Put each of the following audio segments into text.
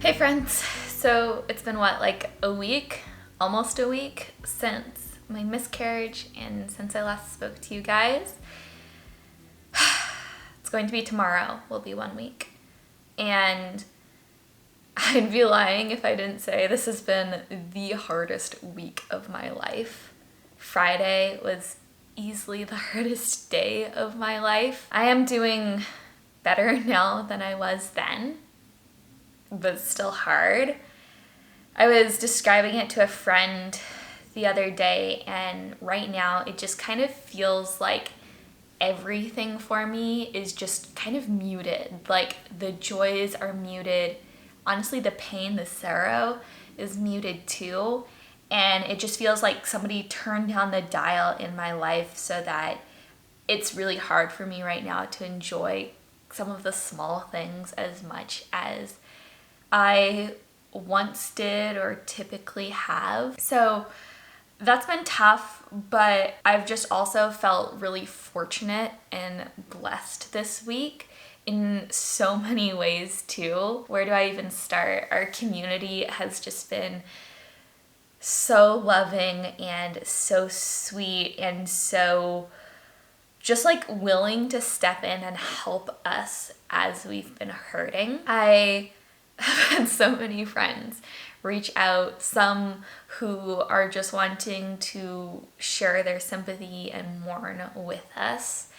Hey friends, so it's been what, like a week, almost a week since my miscarriage and since I last spoke to you guys. It's going to be tomorrow, will be 1 week. And I'd be lying if I didn't say this has been the hardest week of my life. Friday was easily the hardest day of my life. I am doing better now than I was then, but it's still hard. I was describing it to a friend the other day, and right now it just kind of feels like everything for me is just kind of muted. Like the joys are muted. Honestly, the pain, the sorrow is muted too. And it just feels like somebody turned down the dial in my life so that it's really hard for me right now to enjoy some of the small things as much as I once did or typically have. So that's been tough, but I've just also felt really fortunate and blessed this week in so many ways too. Where do I even start? Our community has just been so loving and so sweet and so just like willing to step in and help us as we've been hurting. I have had so many friends reach out, some who are just wanting to share their sympathy and mourn with us.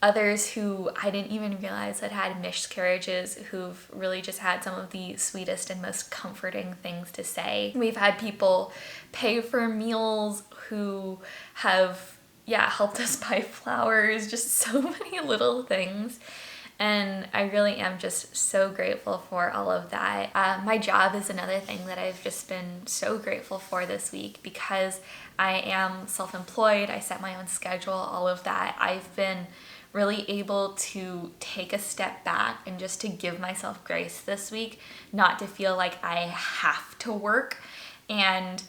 Others who I didn't even realize had miscarriages, who've really just had some of the sweetest and most comforting things to say. We've had people pay for meals who have, helped us buy flowers, just so many little things. And I really am just so grateful for all of that. My job is another thing that I've just been so grateful for this week because I am self-employed. I set my own schedule, all of that. I've been really able to take a step back and just to give myself grace this week, not to feel like I have to work. And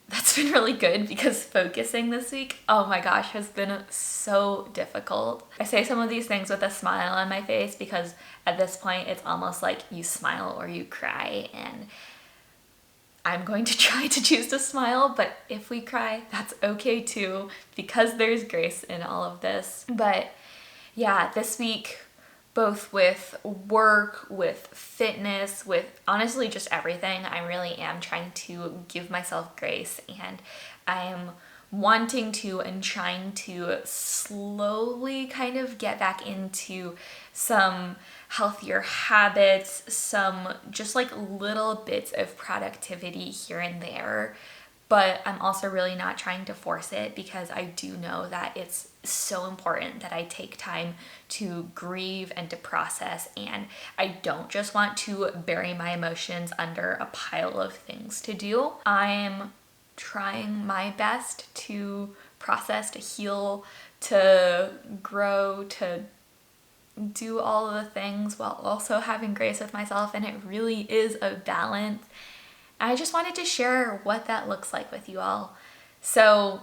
that's been really good because focusing this week, oh my gosh, has been so difficult. I say some of these things with a smile on my face because at this point it's almost like you smile or you cry, and I'm going to try to choose to smile, but if we cry, that's okay too because there's grace in all of this. But yeah, this week, both with work, with fitness, with honestly just everything, I really am trying to give myself grace, and I am wanting to and trying to slowly kind of get back into some healthier habits, some just like little bits of productivity here and there. But I'm also really not trying to force it because I do know that it's so important that I take time to grieve and to process, and I don't just want to bury my emotions under a pile of things to do. I'm trying my best to process, to heal, to grow, to do all of the things while also having grace with myself, and it really is a balance. I just wanted to share what that looks like with you all. So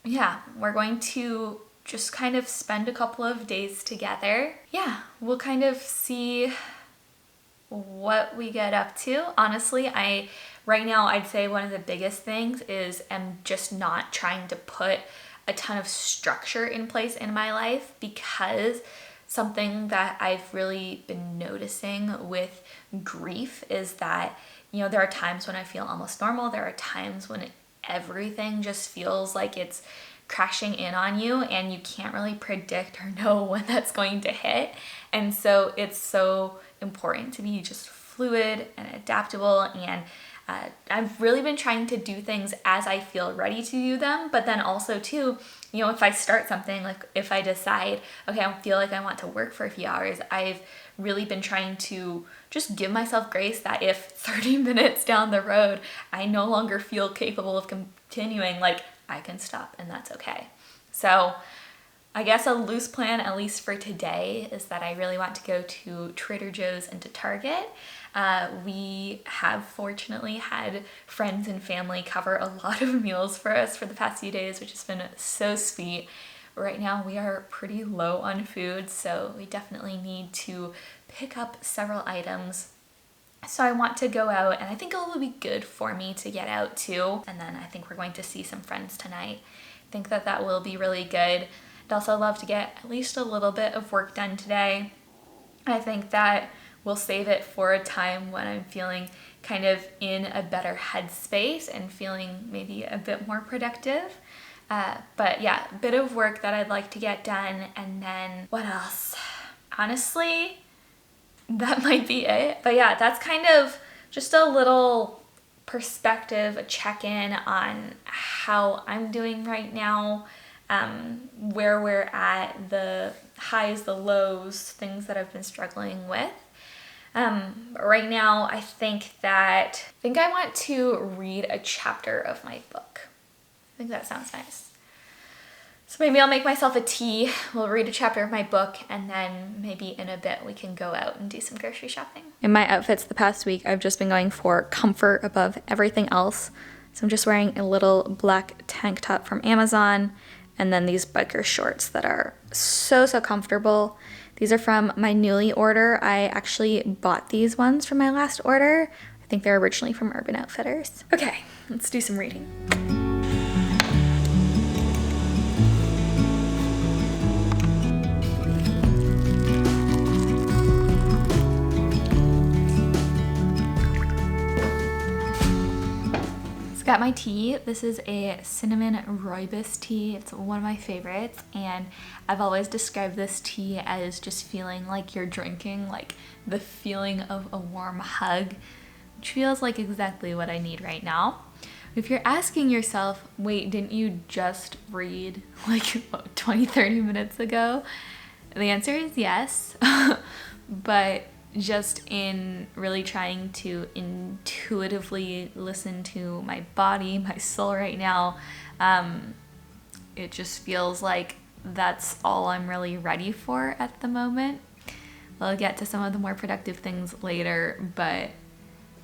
yeah, we're going to just kind of spend a couple of days together. Yeah, we'll kind of see what we get up to. Honestly, right now I'd say one of the biggest things is I'm just not trying to put a ton of structure in place in my life, because something that I've really been noticing with grief is that, there are times when I feel almost normal. There are times when everything just feels like it's crashing in on you and you can't really predict or know when that's going to hit. And so it's so important to be just fluid and adaptable, and I've really been trying to do things as I feel ready to do them, but then also too, if I start something, like if I decide, okay, I feel like I want to work for a few hours, I've really been trying to just give myself grace that if 30 minutes down the road I no longer feel capable of continuing, like I can stop and that's okay. So I guess a loose plan, at least for today, is that I really want to go to Trader Joe's and to Target. We have fortunately had friends and family cover a lot of meals for us for the past few days, which has been so sweet. Right now we are pretty low on food, so we definitely need to pick up several items. So I want to go out, and I think it will be good for me to get out too. And then I think we're going to see some friends tonight. I think that that will be really good. I'd also love to get at least a little bit of work done today. I think that we'll save it for a time when I'm feeling kind of in a better headspace and feeling maybe a bit more productive. But yeah, a bit of work that I'd like to get done. And then what else? Honestly, that might be it. But yeah, that's kind of just a little perspective, a check-in on how I'm doing right now, where we're at, the highs, the lows, things that I've been struggling with. Right now, I think I want to read a chapter of my book. I think that sounds nice. So maybe I'll make myself a tea, we'll read a chapter of my book, and then maybe in a bit we can go out and do some grocery shopping. In my outfits the past week, I've just been going for comfort above everything else. So I'm just wearing a little black tank top from Amazon, and then these biker shorts that are so comfortable. These are from my Nuuly order. I actually bought these ones from my last order. I think they're originally from Urban Outfitters. Okay, let's do some reading. Got my tea. This is a cinnamon rooibos tea. It's one of my favorites, and I've always described this tea as just feeling like you're drinking, like the feeling of a warm hug, which feels like exactly what I need right now. If you're asking yourself, wait, didn't you just read like 20-30 minutes ago? The answer is yes, but just in really trying to intuitively listen to my body, my soul right now, it just feels like that's all I'm really ready for at the moment. I'll get to some of the more productive things later, but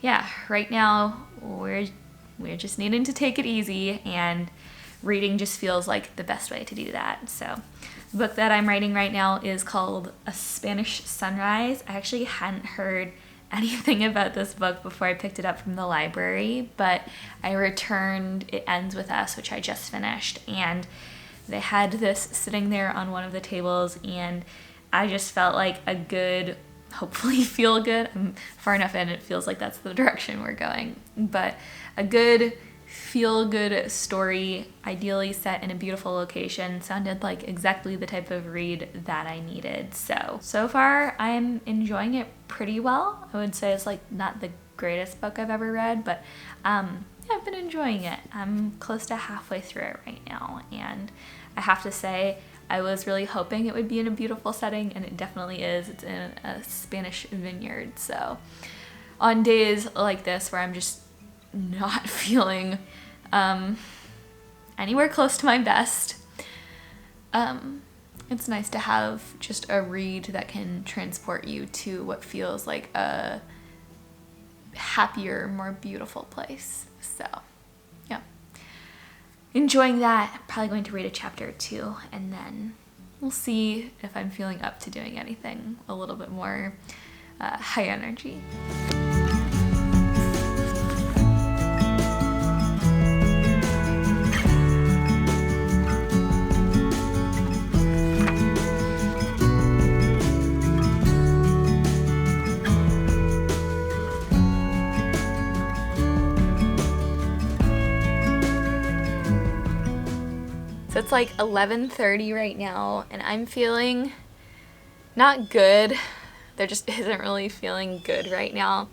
yeah, right now we're just needing to take it easy, and reading just feels like the best way to do that. So the book that I'm writing right now is called A Spanish Sunrise. I actually hadn't heard anything about this book before I picked it up from the library, but I returned It Ends With Us, which I just finished, and they had this sitting there on one of the tables, and I just felt like a good, hopefully feel good, I'm far enough in, it feels like that's the direction we're going, but a good feel-good story, ideally set in a beautiful location, sounded like exactly the type of read that I needed. So far I'm enjoying it pretty well. I would say it's like not the greatest book I've ever read, but yeah, I've been enjoying it. I'm close to halfway through it right now, and I have to say I was really hoping it would be in a beautiful setting, and it definitely is. It's in a Spanish vineyard, so on days like this where I'm just not feeling anywhere close to my best, it's nice to have just a read that can transport you to what feels like a happier, more beautiful place. So yeah, enjoying that. I'm probably going to read a chapter or two, and then we'll see if I'm feeling up to doing anything a little bit more high energy. So it's like 11:30 right now, and I'm feeling not good. There just isn't really feeling good right now.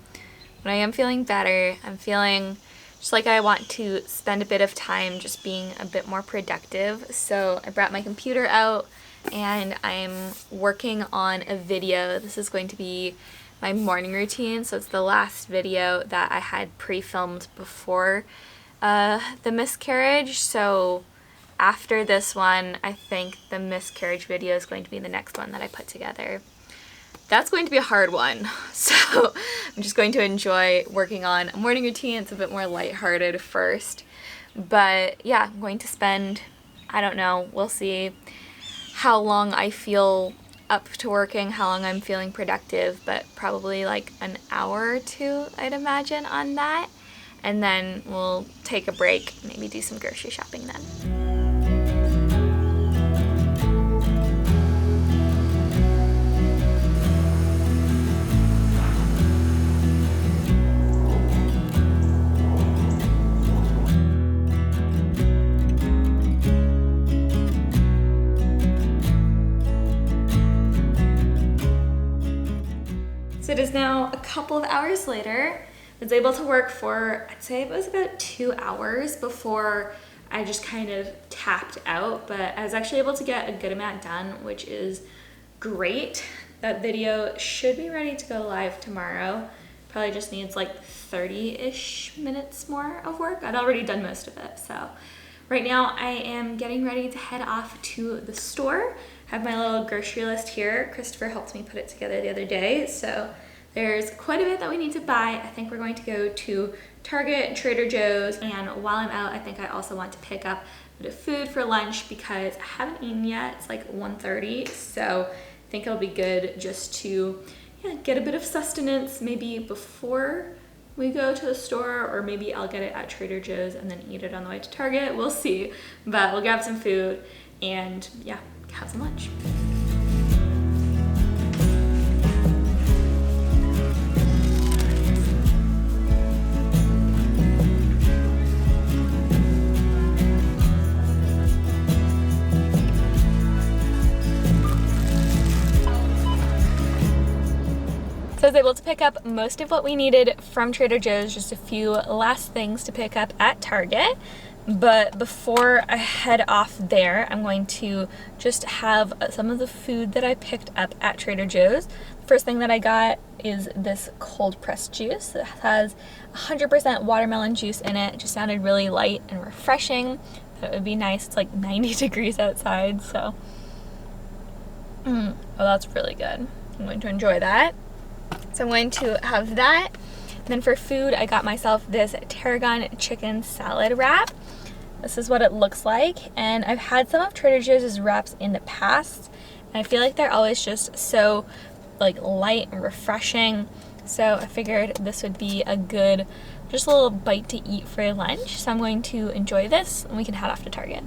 But I am feeling better. I'm feeling just like I want to spend a bit of time just being a bit more productive. So I brought my computer out, and I'm working on a video. This is going to be my morning routine. So it's the last video that I had pre-filmed before the miscarriage. So after this one, I think the miscarriage video is going to be the next one that I put together. That's going to be a hard one, so I'm just going to enjoy working on a morning routine. It's a bit more lighthearted first, but yeah, I'm going to spend, I don't know, we'll see how long I feel up to working, how long I'm feeling productive, but probably like an hour or two, I'd imagine, on that. And then we'll take a break, maybe do some grocery shopping then. So it is now a couple of hours later. I was able to work for, I'd say it was about 2 hours before I just kind of tapped out, but I was actually able to get a good amount done, which is great. That video should be ready to go live tomorrow. Probably just needs like 30-ish minutes more of work. I'd already done most of it. So right now I am getting ready to head off to the store. I have my little grocery list here. Christopher helped me put it together the other day. So there's quite a bit that we need to buy. I think we're going to go to Target, Trader Joe's, and while I'm out, I think I also want to pick up a bit of food for lunch because I haven't eaten yet. It's like 1:30, so I think it'll be good just to get a bit of sustenance maybe before we go to the store, or maybe I'll get it at Trader Joe's and then eat it on the way to Target. We'll see, but we'll grab some food and have some lunch. So I was able to pick up most of what we needed from Trader Joe's, just a few last things to pick up at Target. But before I head off there, I'm going to just have some of the food that I picked up at Trader Joe's. First thing that I got is this cold pressed juice. It has 100% watermelon juice in it. It just sounded really light and refreshing. Thought it would be nice. It's like 90 degrees outside, so oh, that's really good. I'm going to enjoy that. So I'm going to have that. And then for food, I got myself this tarragon chicken salad wrap. This is what it looks like, and I've had some of Trader Joe's wraps in the past, and I feel like they're always just so like light and refreshing. So I figured this would be a good, just a little bite to eat for lunch. So I'm going to enjoy this, and we can head off to Target.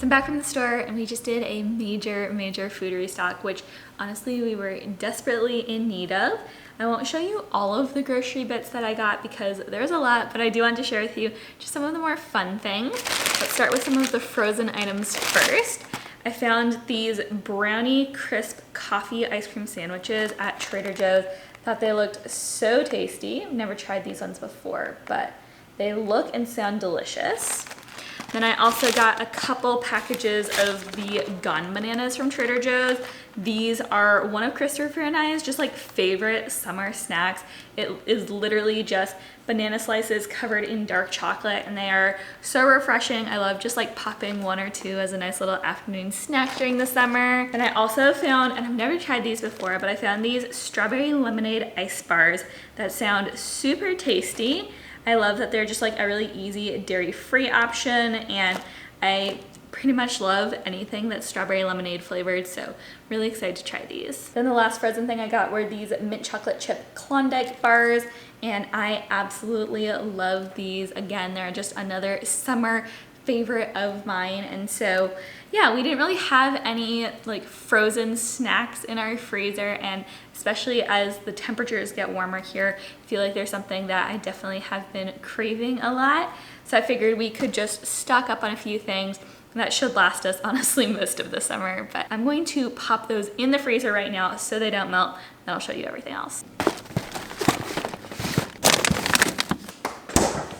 I'm back from the store, and we just did a major food restock, which honestly we were desperately in need of. I won't show you all of the grocery bits that I got because there's a lot, but I do want to share with you just some of the more fun things. Let's start with some of the frozen items first. I found these brownie crisp coffee ice cream sandwiches at Trader Joe's. Thought they looked so tasty. I've never tried these ones before, but they look and sound delicious. Then I also got a couple packages of the gun bananas from Trader Joe's. These are one of Christopher and I's just like favorite summer snacks. It is literally just banana slices covered in dark chocolate, and they are so refreshing. I love just like popping one or two as a nice little afternoon snack during the summer. And I also found, and I've never tried these before, but I found these strawberry lemonade ice bars that sound super tasty. I love that they're just like a really easy dairy-free option, and I pretty much love anything that's strawberry lemonade flavored, so really excited to try these. Then the last frozen thing I got were these mint chocolate chip Klondike bars, and I absolutely love these. Again, they're just another summer favorite of mine, and so yeah, we didn't really have any like frozen snacks in our freezer, and especially as the temperatures get warmer here, I feel like there's something that I definitely have been craving a lot. So I figured we could just stock up on a few things that should last us honestly most of the summer. But I'm going to pop those in the freezer right now so they don't melt, and I'll show you everything else.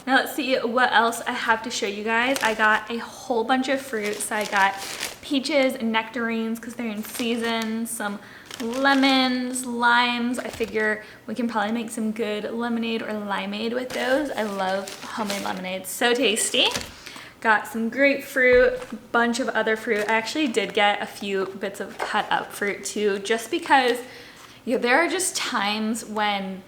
Now let's see what else I have to show you guys. I got a whole bunch of fruits. So I got peaches and nectarines because they're in season, some lemons, limes. I figure we can probably make some good lemonade or limeade with those. I love homemade lemonade, so tasty. Got some grapefruit, bunch of other fruit. I actually did get a few bits of cut up fruit too, just because there are just times when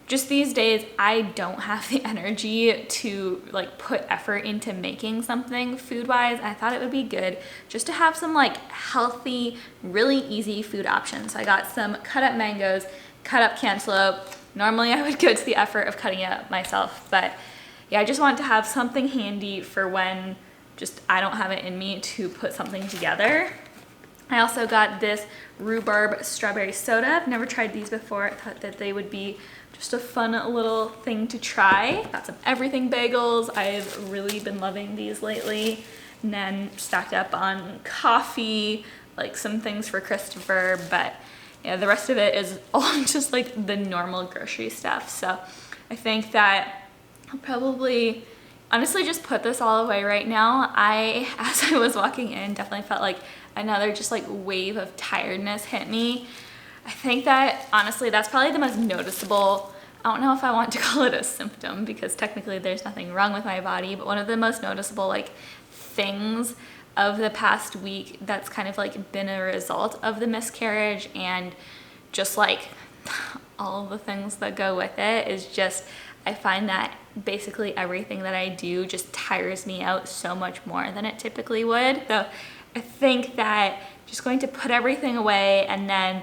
just these days I don't have the energy to like put effort into making something food wise. I thought it would be good just to have some like healthy, really easy food options. So I got some cut up mangoes, cut up cantaloupe. Normally I would go to the effort of cutting it up myself, but yeah, I just want to have something handy for when just I don't have it in me to put something together. I also got this rhubarb strawberry soda. I've never tried these before. I thought that they would be just a fun little thing to try. Got some everything bagels. I've really been loving these lately. And then stacked up on coffee, like some things for Christopher, but yeah, the rest of it is all just like the normal grocery stuff. So I think that I'll probably honestly just put this all away right now. As I was walking in, definitely felt like another just like wave of tiredness hit me. I think that honestly that's probably the most noticeable. I don't know if I want to call it a symptom because technically there's nothing wrong with my body, but one of the most noticeable like things of the past week that's kind of like been a result of the miscarriage and just like all the things that go with it is just I find that basically everything that I do just tires me out so much more than it typically would. So I think that just going to put everything away and then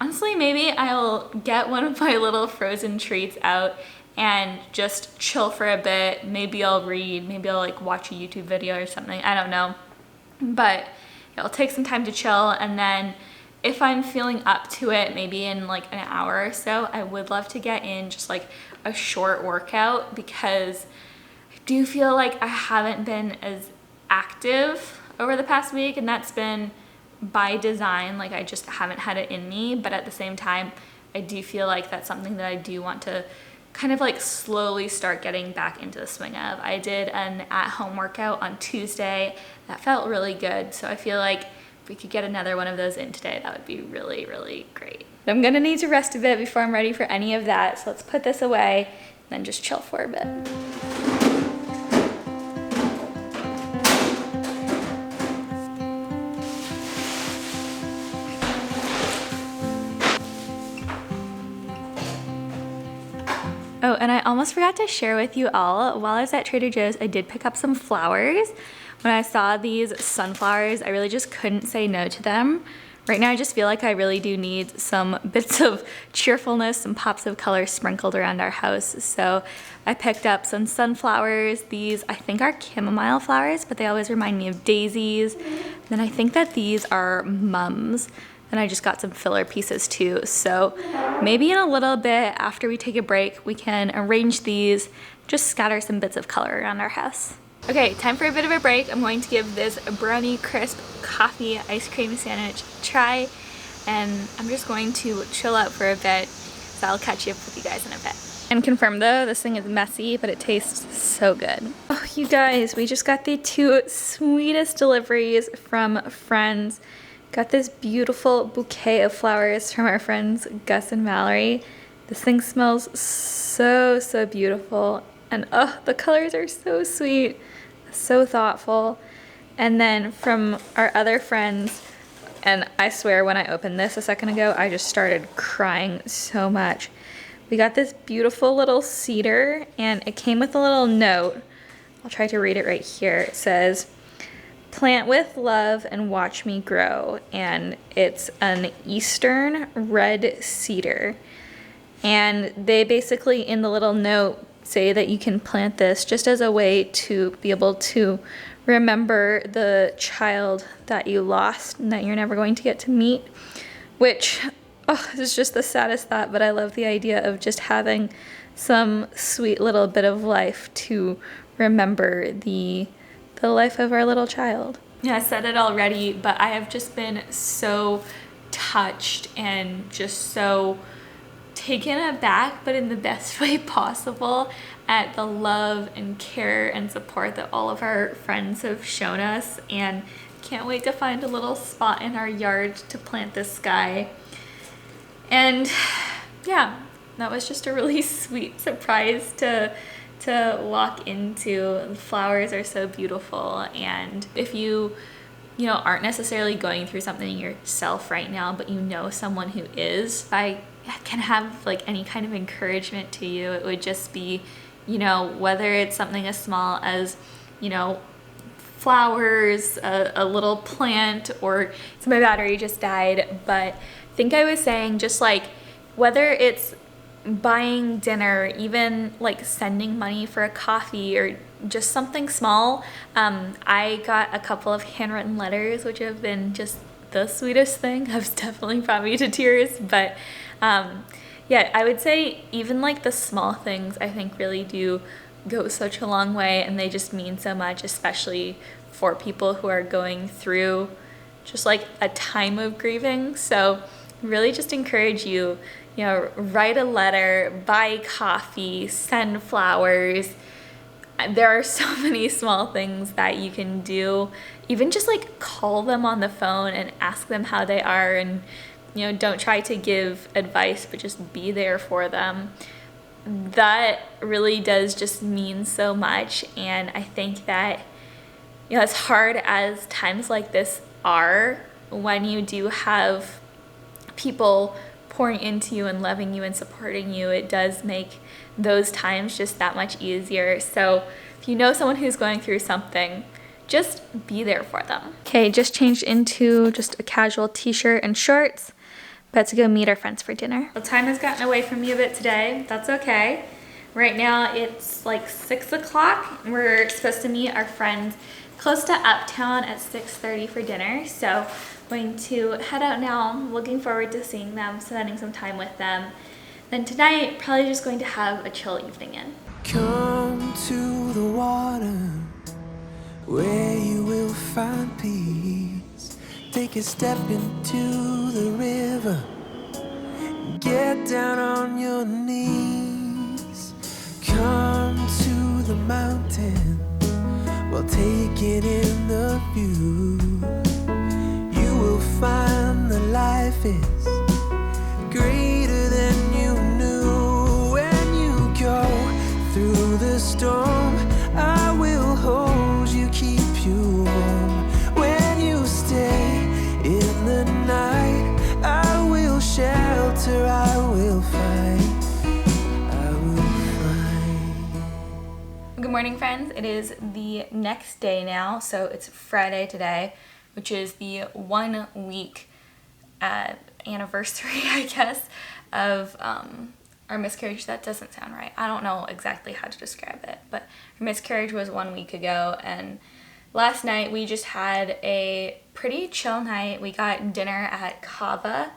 honestly, maybe I'll get one of my little frozen treats out and just chill for a bit. Maybe I'll read, maybe I'll like watch a YouTube video or something, I don't know. But it'll take some time to chill, and then if I'm feeling up to it, maybe in like an hour or so, I would love to get in just like a short workout because I do feel like I haven't been as active over the past week, and that's been by design. Like I just haven't had it in me, but at the same time I do feel like that's something that I do want to kind of like slowly start getting back into the swing of. I did an at-home workout on Tuesday that felt really good, so I feel like if we could get another one of those in today, that would be really, really great. But I'm gonna need to rest a bit before I'm ready for any of that, so let's put this away and then just chill for a bit. Oh, and I almost forgot to share with you all, while I was at Trader Joe's, I did pick up some flowers. When I saw these sunflowers, I really just couldn't say no to them. Right now I just feel like I really do need some bits of cheerfulness, some pops of color sprinkled around our house. So I picked up some sunflowers. These I think are chamomile flowers, but they always remind me of daisies. Then I think that these are mums. And I just got some filler pieces too. So maybe in a little bit after we take a break, we can arrange these, just scatter some bits of color around our house. Okay, time for a bit of a break. I'm going to give this brownie crisp coffee ice cream sandwich a try, and I'm just going to chill out for a bit, so I'll catch up with you guys in a bit. And confirm though, this thing is messy, but it tastes so good. Oh, you guys, we just got the 2 sweetest deliveries from friends. Got this beautiful bouquet of flowers from our friends Gus and Mallory. This thing smells so, so beautiful. And oh, the colors are so sweet, so thoughtful. And then from our other friends, and I swear when I opened this a second ago, I just started crying so much. We got this beautiful little cedar, and it came with a little note. I'll try to read it right here. It says, "Plant with love and watch me grow," and it's an Eastern red cedar. And they basically, in the little note, say that you can plant this just as a way to be able to remember the child that you lost and that you're never going to get to meet, which, oh, is just the saddest thought, but I love the idea of just having some sweet little bit of life to remember the life of our little child. Yeah, I said it already, but I have just been so touched and just so taken aback, but in the best way possible, at the love and care and support that all of our friends have shown us, and can't wait to find a little spot in our yard to plant this guy. And yeah, that was just a really sweet surprise to to walk into. The flowers are so beautiful, and if you aren't necessarily going through something yourself right now, but you know someone who is, if I can have like any kind of encouragement to you, it would just be, whether it's something as small as, flowers, a little plant, or my battery just died, but I think I was saying just like whether it's buying dinner, even like sending money for a coffee or just something small. I got a couple of handwritten letters, which have been just the sweetest thing. Have definitely brought me to tears, but yeah, I would say even like the small things I think really do go such a long way, and they just mean so much, especially for people who are going through just like a time of grieving. So really just encourage you, write a letter, buy coffee, send flowers. There are so many small things that you can do. Even just like call them on the phone and ask them how they are, and don't try to give advice, but just be there for them. That really does just mean so much. And I think that, as hard as times like this are, when you do have people pouring into you and loving you and supporting you, it does make those times just that much easier. So if you know someone who's going through something, just be there for them. Okay, just changed into just a casual t-shirt and shorts. About to go meet our friends for dinner. Well, time has gotten away from me a bit today. That's okay. Right now it's like 6 o'clock. We're supposed to meet our friends close to Uptown at 6:30 for dinner. So going to head out now. I'm looking forward to seeing them, spending some time with them. Then tonight, probably just going to have a chill evening in. Come to the water where you will find peace. Take a step into the river. Get down on your knees. Come to the mountain while taking in the view. You will find that life is greater than you knew. When you go through the storm, I will hold you, keep you warm. When you stay in the night, I will shelter, I will fight, I will fight. Good morning, friends. It is the next day now, so it's Friday today, which is the 1 week anniversary, I guess, of our miscarriage. That doesn't sound right. I don't know exactly how to describe it, but our miscarriage was 1 week ago, and last night we just had a pretty chill night. We got dinner at Cava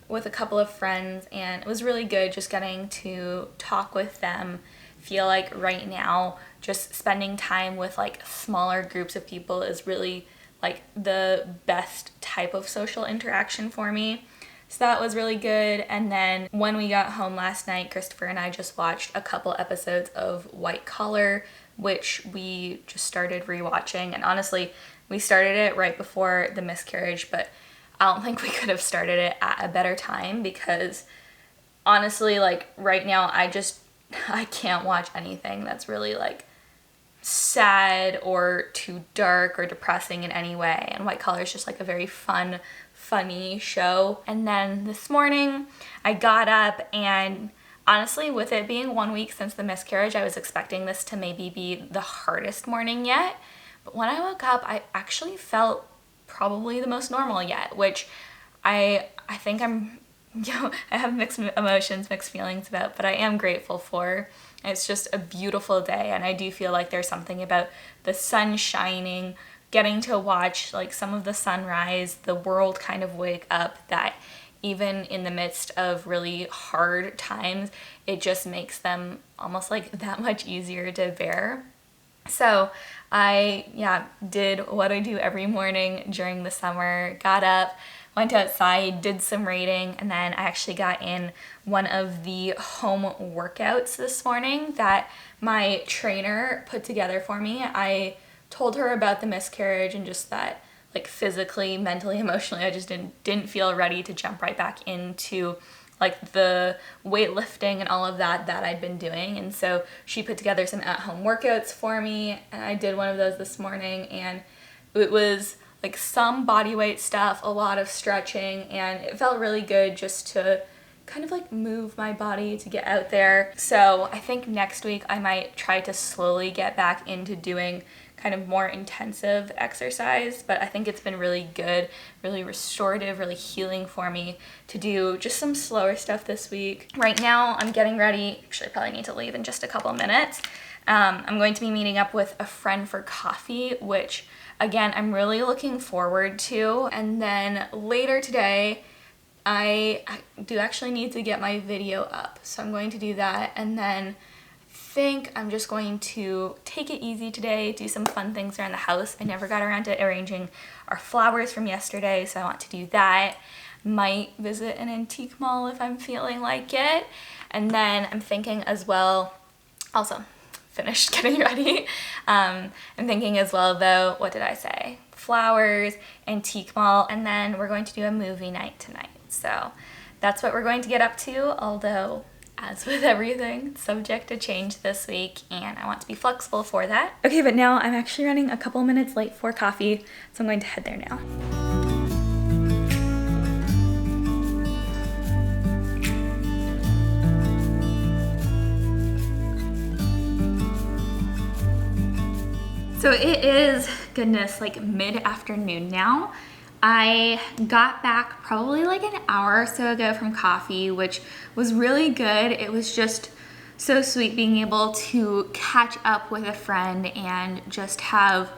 with a couple of friends, and it was really good just getting to talk with them. Feel like right now just spending time with like smaller groups of people is really like the best type of social interaction for me. So that was really good. And then when we got home last night, Christopher and I just watched a couple episodes of White Collar, which we just started rewatching. And honestly, we started it right before the miscarriage, but I don't think we could have started it at a better time, because honestly, like right now, I can't watch anything that's really like sad or too dark or depressing in any way. And White Collar is just like a very fun, funny show. And then this morning I got up, and honestly, with it being 1 week since the miscarriage, I was expecting this to maybe be the hardest morning yet. But when I woke up, I actually felt probably the most normal yet, which I think I'm, I have mixed emotions, mixed feelings about, but I am grateful for. It's just a beautiful day, and I do feel like there's something about the sun shining, getting to watch like some of the sunrise, the world kind of wake up, that even in the midst of really hard times, it just makes them almost like that much easier to bear. So I did what I do every morning during the summer, got up, went outside, did some reading, and then I actually got in one of the home workouts this morning that my trainer put together for me. I told her about the miscarriage and just that like physically, mentally, emotionally, I just didn't feel ready to jump right back into like the weightlifting and all of that I'd been doing. And so she put together some at-home workouts for me, and I did one of those this morning, and it was like some body weight stuff, a lot of stretching, and it felt really good just to kind of like move my body to get out there. So I think next week I might try to slowly get back into doing kind of more intensive exercise, but I think it's been really good, really restorative, really healing for me to do just some slower stuff this week. Right now I'm getting ready. Actually, I probably need to leave in just a couple minutes. I'm going to be meeting up with a friend for coffee, which again, I'm really looking forward to. And then later today, I do actually need to get my video up. So I'm going to do that. And then I think I'm just going to take it easy today, do some fun things around the house. I never got around to arranging our flowers from yesterday, so I want to do that. Might visit an antique mall if I'm feeling like it. And then I'm thinking as well, also finished getting ready. I'm thinking as well though, what did I say? Flowers, antique mall, and then we're going to do a movie night tonight. So that's what we're going to get up to, although as with everything, subject to change this week, and I want to be flexible for that. Okay, but now I'm actually running a couple minutes late for coffee, so I'm going to head there now. So it is, goodness, like mid-afternoon now. I got back probably like an hour or so ago from coffee, which was really good. It was just so sweet being able to catch up with a friend and just have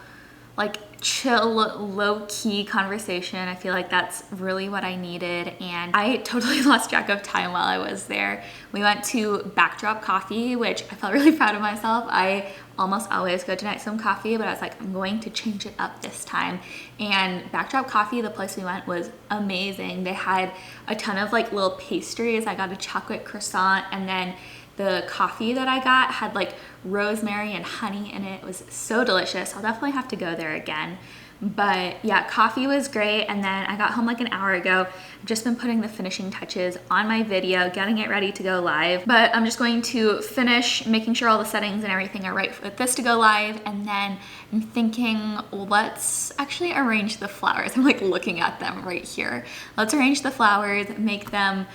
like chill, low-key conversation. I feel like that's really what I needed, and I totally lost track of time while I was there. We went to Backdrop Coffee, which I felt really proud of myself. I almost always go to Night Swim Coffee, but I was like, I'm going to change it up this time. And Backdrop Coffee, the place we went, was amazing. They had a ton of like little pastries. I got a chocolate croissant, and then the coffee that I got had like rosemary and honey in it. It was so delicious. I'll definitely have to go there again. But yeah, coffee was great. And then I got home like an hour ago. I've just been putting the finishing touches on my video, getting it ready to go live. But I'm just going to finish making sure all the settings and everything are right for this to go live. And then I'm thinking, let's actually arrange the flowers. I'm like looking at them right here. Let's arrange the flowers, make them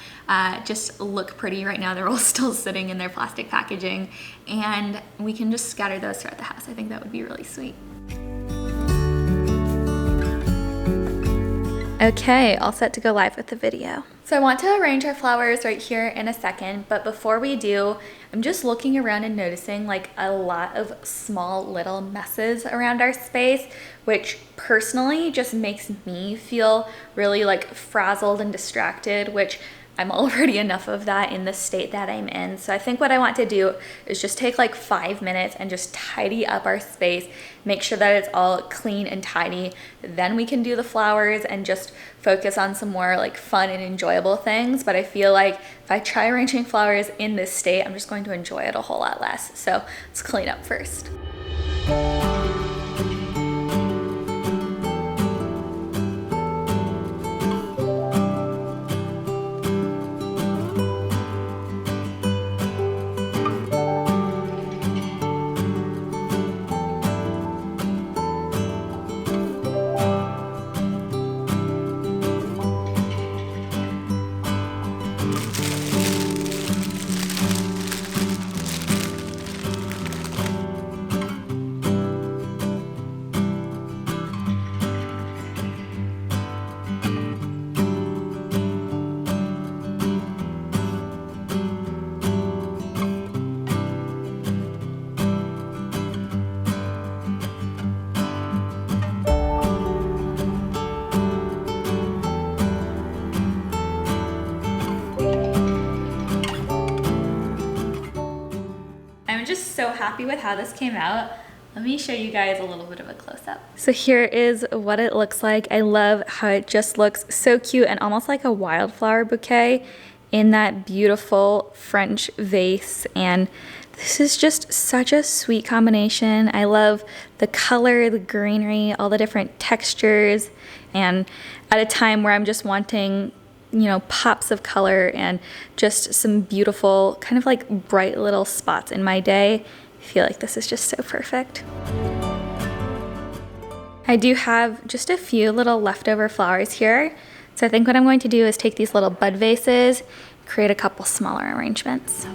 just look pretty. Right now they're all still sitting in their plastic packaging, and we can just scatter those throughout the house. I think that would be really sweet. Okay, all set to go live with the video. So I want to arrange our flowers right here in a second, but before we do, I'm just looking around and noticing like a lot of small little messes around our space, which personally just makes me feel really like frazzled and distracted, which I'm already enough of that in the state that I'm in. So I think what I want to do is just take like 5 minutes and just tidy up our space, make sure that it's all clean and tidy. Then we can do the flowers and just focus on some more like fun and enjoyable things. But I feel like if I try arranging flowers in this state, I'm just going to enjoy it a whole lot less. So let's clean up first. So happy with how this came out. Let me show you guys a little bit of a close-up. So here is what it looks like. I love how it just looks so cute and almost like a wildflower bouquet in that beautiful French vase. And this is just such a sweet combination. I love the color, the greenery, all the different textures. And at a time where I'm just wanting you know, pops of color and just some beautiful, kind of like bright little spots in my day. I feel like this is just so perfect. I do have just a few little leftover flowers here. So I think what I'm going to do is take these little bud vases, create a couple smaller arrangements.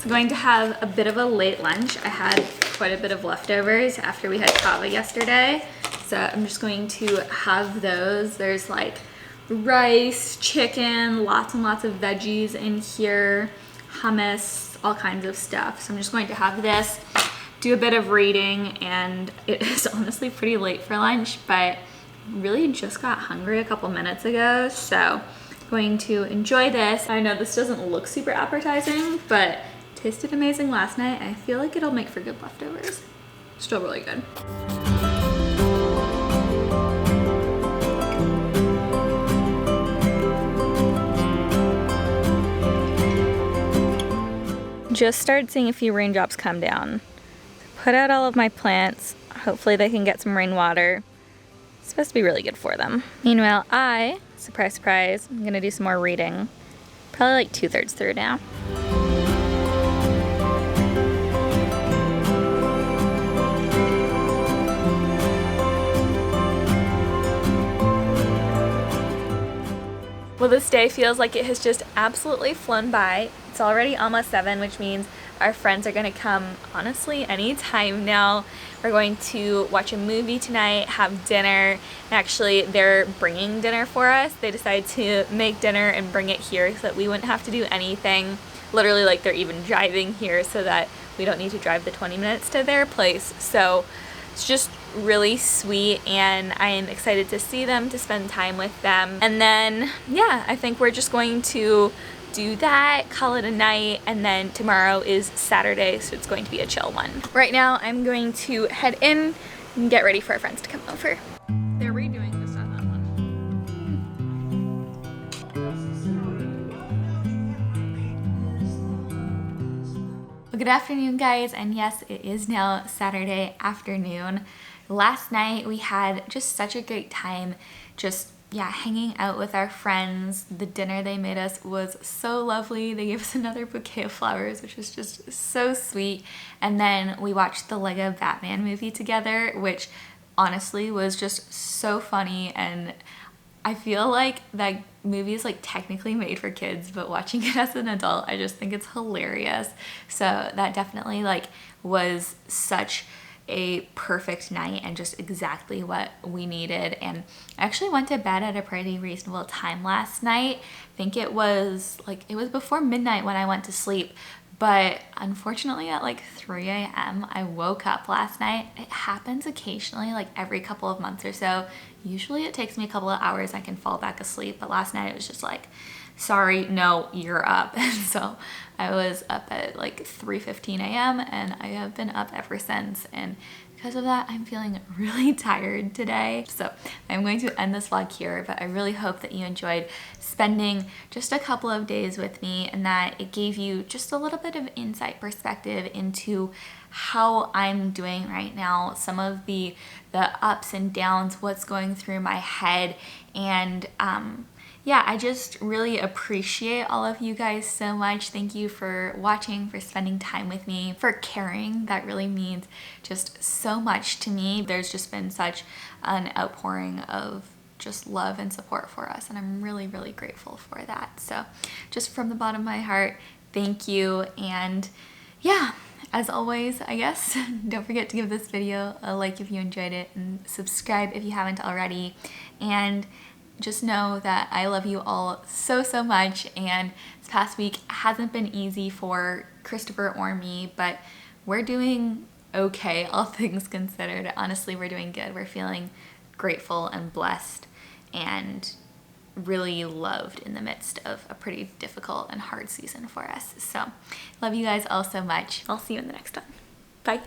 Going to have a bit of a late lunch. I had quite a bit of leftovers after we had kava yesterday, so I'm just going to have those. There's like rice, chicken, lots and lots of veggies in here, hummus, all kinds of stuff. So I'm just going to have this, do a bit of reading, and it is honestly pretty late for lunch, but really just got hungry a couple minutes ago, so going to enjoy this. I know this doesn't look super appetizing, but tasted amazing last night. I feel like it'll make for good leftovers. Still really good. Just started seeing a few raindrops come down. Put out all of my plants. Hopefully they can get some rainwater. It's supposed to be really good for them. Meanwhile, I, surprise, surprise, I'm gonna do some more reading. Probably like 2/3 through now. Well, this day feels like it has just absolutely flown by. It's already almost 7, which means our friends are gonna come, honestly, anytime now. We're going to watch a movie tonight, have dinner. Actually, they're bringing dinner for us. They decided to make dinner and bring it here so that we wouldn't have to do anything. Literally, like, they're even driving here so that we don't need to drive the 20 minutes to their place. So it's just really sweet, and I am excited to see them, to spend time with them. And then, yeah, I think we're just going to do that, call it a night, and then tomorrow is Saturday, so it's going to be a chill one. Right now, I'm going to head in and get ready for our friends to come over. They're redoing this on that one. Well, good afternoon, guys, and yes, it is now Saturday afternoon. Last night we had just such a great time, hanging out with our friends. The dinner they made us was so lovely. They gave us another bouquet of flowers, which was just so sweet. And then we watched the Lego Batman movie together, which honestly was just so funny. And I feel like that movie is like technically made for kids, but watching it as an adult, I just think it's hilarious. So that definitely like was such a perfect night and just exactly what we needed. And I actually went to bed at a pretty reasonable time last night. I think it was before midnight when I went to sleep, but unfortunately at like 3 a.m. I woke up last night. It happens occasionally, like every couple of months or so. Usually it takes me a couple of hours, I can fall back asleep, but last night it was just like, sorry, no, you're up. And so I was up at like 3:15 a.m. and I have been up ever since. And because of that, I'm feeling really tired today. So I'm going to end this vlog here, but I really hope that you enjoyed spending just a couple of days with me and that it gave you just a little bit of insight perspective into how I'm doing right now, some of the ups and downs, what's going through my head. And yeah, I just really appreciate all of you guys so much. Thank you for watching, for spending time with me, for caring. That really means just so much to me. There's just been such an outpouring of just love and support for us, and I'm really, really grateful for that. So just from the bottom of my heart, thank you. And yeah, as always, I guess, don't forget to give this video a like if you enjoyed it, and subscribe if you haven't already. And just know that I love you all so, so much. And this past week hasn't been easy for Christopher or me, but we're doing okay, all things considered. Honestly, we're doing good. We're feeling grateful and blessed and really loved in the midst of a pretty difficult and hard season for us. So love you guys all so much. I'll see you in the next one. Bye.